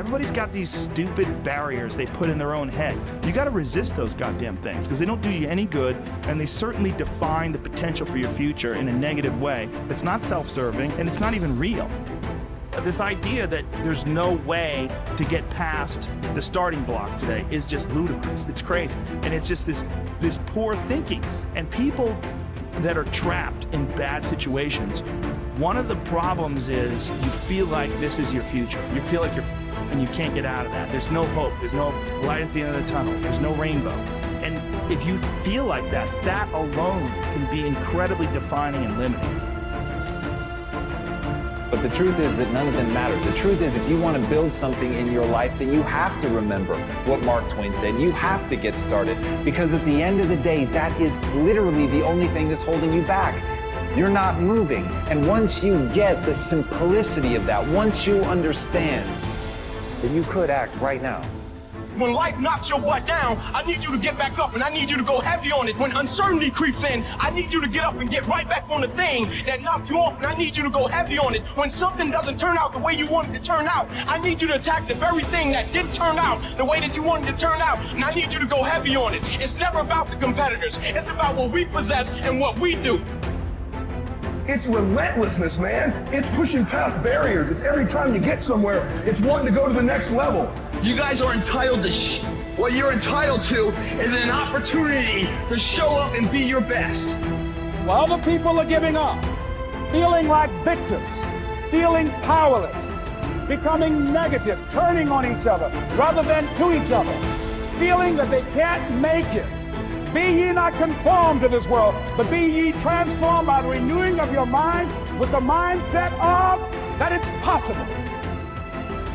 Everybody's got these stupid barriers they put in their own head. You got to resist those goddamn things because they don't do you any good, and they certainly define the potential for your future in a negative way. It's not self-serving, and it's not even real. This idea that there's no way to get past the starting block today is just ludicrous. It's crazy. And it's just this poor thinking. And people that are trapped in bad situations, one of the problems is you feel like this is your future. You feel like and you can't get out of that. There's no hope. There's no light at the end of the tunnel. There's no rainbow. And if you feel like that, that alone can be incredibly defining and limiting. But the truth is that none of them matter. The truth is, if you want to build something in your life, then you have to remember what Mark Twain said. You have to get started, because at the end of the day, that is literally the only thing that's holding you back. You're not moving. And once you get the simplicity of that, once you understand, then you could act right now. When life knocks your butt down, I need you to get back up and I need you to go heavy on it. When uncertainty creeps in, I need you to get up and get right back on the thing that knocked you off, and I need you to go heavy on it. When something doesn't turn out the way you wanted to turn out, I need you to attack the very thing that didn't turn out the way that you wanted to turn out, and I need you to go heavy on it. It's never about the competitors. It's about what we possess and what we do. It's relentlessness, man. It's pushing past barriers. It's every time you get somewhere, it's wanting to go to the next level. You guys are entitled to what you're entitled to is an opportunity to show up and be your best. While other people are giving up, feeling like victims, feeling powerless, becoming negative, turning on each other rather than to each other, feeling that they can't make it. Be ye not conformed to this world, but be ye transformed by the renewing of your mind with the mindset of that it's possible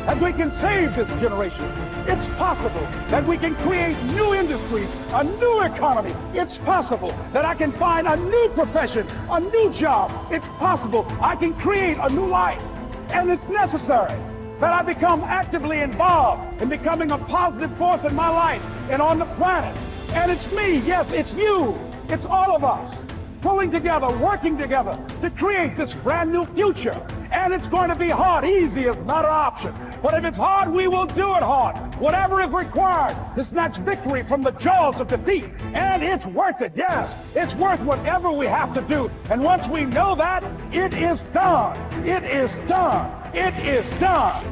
that we can save this generation. It's possible that we can create new industries, a new economy. It's possible that I can find a new profession, a new job. It's possible I can create a new life. And it's necessary that I become actively involved in becoming a positive force in my life and on the planet. And it's me, yes, it's you, it's all of us, pulling together, working together to create this brand new future. And it's going to be hard. Easy is not an option. But if it's hard, we will do it hard. Whatever is required to snatch victory from the jaws of defeat. And it's worth it, yes. It's worth whatever we have to do. And once we know that, it is done. It is done. It is done.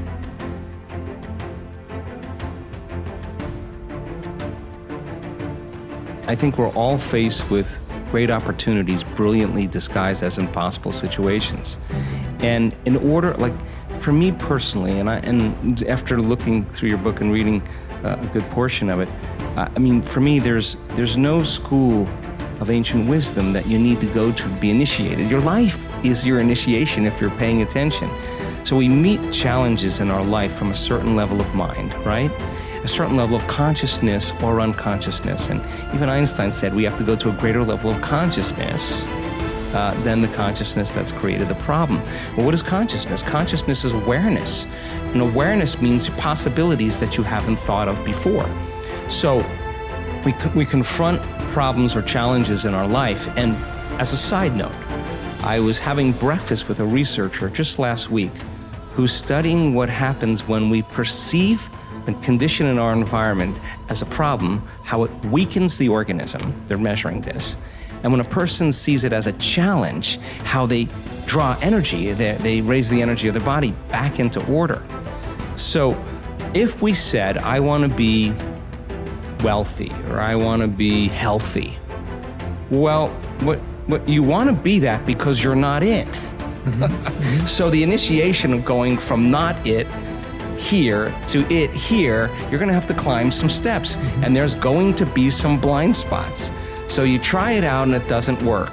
I think we're all faced with great opportunities brilliantly disguised as impossible situations. And in order, like for me personally, and after looking through your book and reading a good portion of it, I mean, for me, there's no school of ancient wisdom that you need to go to be initiated. Your life is your initiation if you're paying attention. So we meet challenges in our life from a certain level of mind, right? A certain level of consciousness or unconsciousness. And even Einstein said we have to go to a greater level of consciousness than the consciousness that's created the problem. Well, what is consciousness? Consciousness is awareness. And awareness means possibilities that you haven't thought of before. So we confront problems or challenges in our life. And as a side note, I was having breakfast with a researcher just last week who's studying what happens when we perceive and condition in our environment as a problem, how it weakens the organism. They're measuring this. And when a person sees it as a challenge, how they draw energy, they raise the energy of their body back into order. So if we said, I want to be wealthy or I want to be healthy, well, what you want to be that because you're not it. So the initiation of going from not it here to it here, you're going to have to climb some steps, and there's going to be some blind spots. So you try it out and it doesn't work.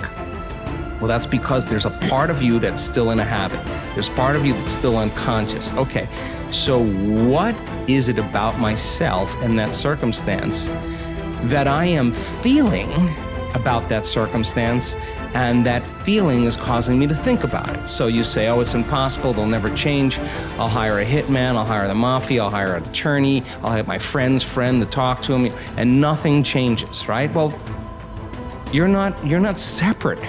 Well, that's because there's a part of you that's still in a habit. There's part of you that's still unconscious. Okay, so what is it about myself in that circumstance that I am feeling about that circumstance, and that feeling is causing me to think about it? So you say, oh, it's impossible, they'll never change. I'll hire a hitman, I'll hire the mafia, I'll hire an attorney, I'll have my friend's friend to talk to him, and nothing changes, right? Well, you're not separate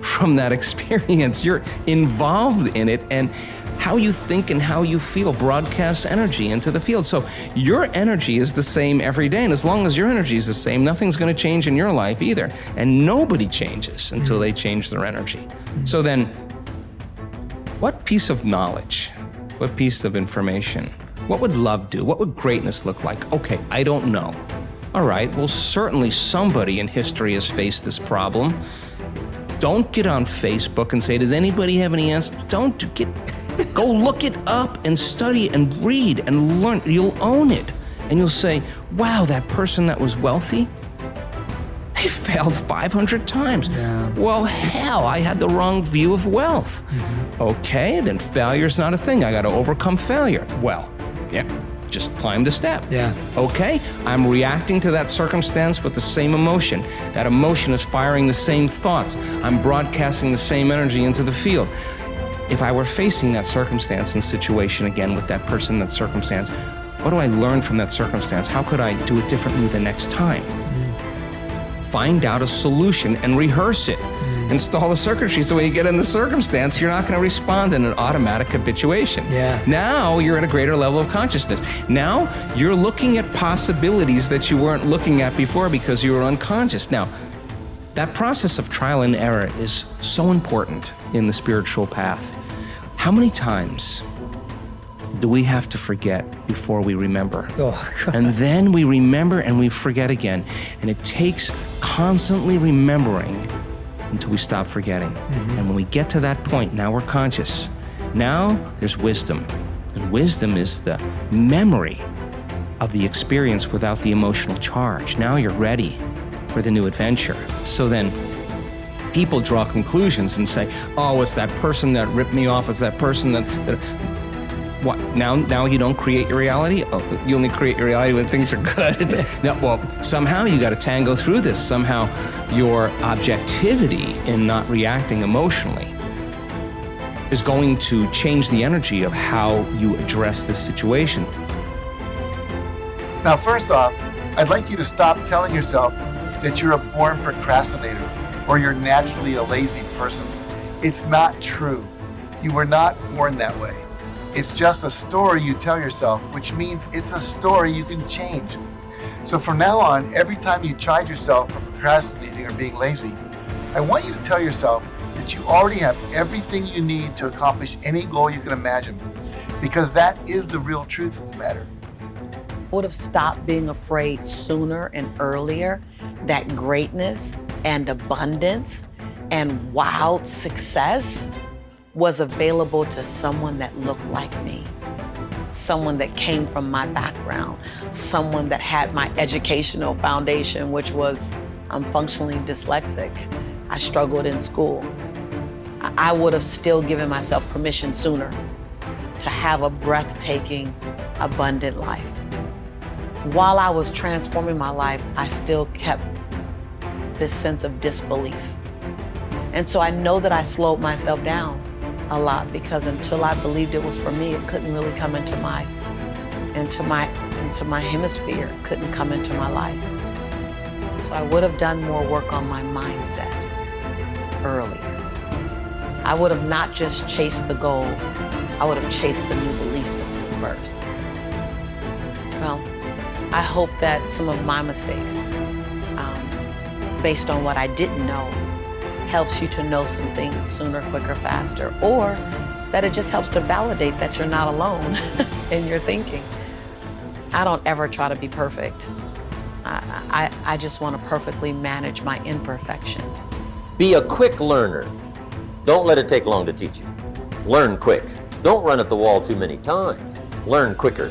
from that experience. You're involved in it, and how you think and how you feel broadcasts energy into the field. So your energy is the same every day, and as long as your energy is the same, nothing's going to change in your life either. And nobody changes until they change their energy. So then, what piece of knowledge, what piece of information, what would love do? What would greatness look like? Okay, I don't know. All right, well, certainly somebody in history has faced this problem. Don't get on Facebook and say, does anybody have any answers? Go look it up and study and read and learn. You'll own it. And you'll say, wow, that person that was wealthy, they failed 500 times. Yeah. Well, hell, I had the wrong view of wealth. Okay, then failure's not a thing. I got to overcome failure. Well, yeah, just climb the step. Yeah. Okay, I'm reacting to that circumstance with the same emotion. That emotion is firing the same thoughts. I'm broadcasting the same energy into the field. If I were facing that circumstance and situation again with that person, that circumstance, what do I learn from that circumstance? How could I do it differently the next time? Find out a solution and rehearse it. Install the circuitry so when you get in the circumstance, you're not going to respond in an automatic habituation. Yeah. Now you're at a greater level of consciousness. Now you're looking at possibilities that you weren't looking at before because you were unconscious. Now, that process of trial and error is so important in the spiritual path. How many times do we have to forget before we remember? And then we remember and we forget again. And it takes constantly remembering until we stop forgetting. And when we get to that point, now we're conscious. Now there's wisdom. And wisdom is the memory of the experience without the emotional charge. Now you're ready for the new adventure. So then people draw conclusions and say, oh, it's that person that ripped me off. It's that person that what? Now you don't create your reality? Oh, you only create your reality when things are good. No, well, somehow you got to tango through this. Somehow your objectivity in not reacting emotionally is going to change the energy of how you address this situation. Now, first off, I'd like you to stop telling yourself that you're a born procrastinator or you're naturally a lazy person. It's not true. You were not born that way. It's just a story you tell yourself, which means it's a story you can change. So from now on, every time you chide yourself for procrastinating or being lazy, I want you to tell yourself that you already have everything you need to accomplish any goal you can imagine, because that is the real truth of the matter. I would have stopped being afraid sooner and earlier that greatness and abundance and wild success was available to someone that looked like me, someone that came from my background, someone that had my educational foundation, which was I'm functionally dyslexic. I struggled in school. I would have still given myself permission sooner to have a breathtaking, abundant life. While I was transforming my life, I still kept this sense of disbelief. And so I know that I slowed myself down a lot because until I believed it was for me, it couldn't really come into my hemisphere, it couldn't come into my life. So I would have done more work on my mindset earlier. I would have not just chased the goal, I would have chased the new belief system first. Well, I hope that some of my mistakes, based on what I didn't know, helps you to know some things sooner, quicker, faster, or that it just helps to validate that you're not alone in your thinking. I don't ever try to be perfect. I just want to perfectly manage my imperfection. Be a quick learner. Don't let it take long to teach you. Learn quick. Don't run at the wall too many times. Learn quicker.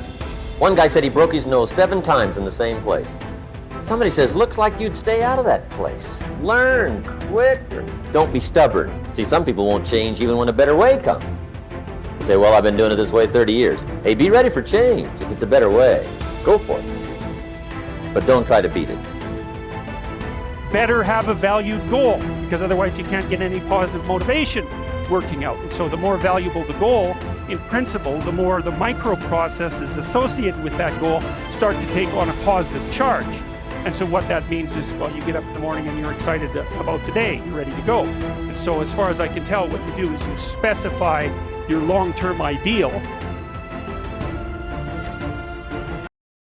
One guy said he broke his nose 7 times in the same place. Somebody says, looks like you'd stay out of that place. Learn quicker. Don't be stubborn. See, some people won't change even when a better way comes. You say, well, I've been doing it this way 30 years. Hey, be ready for change. If it's a better way, go for it. But don't try to beat it. Better have a valued goal, because otherwise you can't get any positive motivation working out. And so the more valuable the goal, in principle, the more the micro processes associated with that goal start to take on a positive charge. And so what that means is, well, you get up in the morning and you're excited about the day, you're ready to go. And so as far as I can tell, what you do is you specify your long-term ideal,